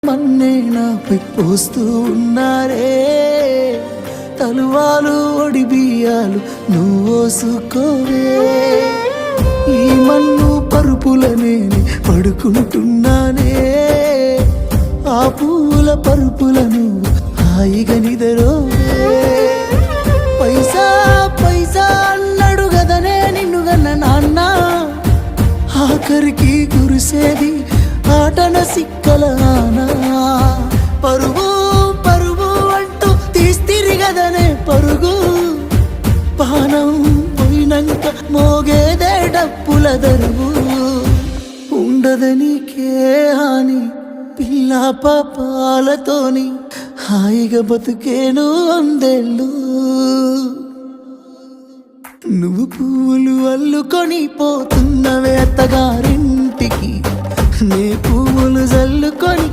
మన్నే నాపై పోస్తూ ఉన్నారే, తలువాలు ఒడి బియ్యాలు నువ్వోసుకోవే. ఈ మన్ను పరుపులనే పడుకుంటున్నానే, ఆ పూల పరుపులను హాయిగా నిదరోవే. పైసా పైసా అన్నాడు గదనే నిన్ను గన్న నాన్న, ఆఖరికి కురిసేది ఆటన సిక్కలానా. పరుగు పరుగు అంటూ తీస్తిరి గదనే పరుగు, పానం పోయినంక మోగేదే డప్పుల దరువు. ఉండదనికే హాని పిల్ల పాపాలతోని, హాయిగా బతుకేను వందేళ్ళు. నువ్వు పువ్వులు అల్లుకొని పోతున్నవే అత్తగారింటికి, నే పువ్వులు జల్లుకొని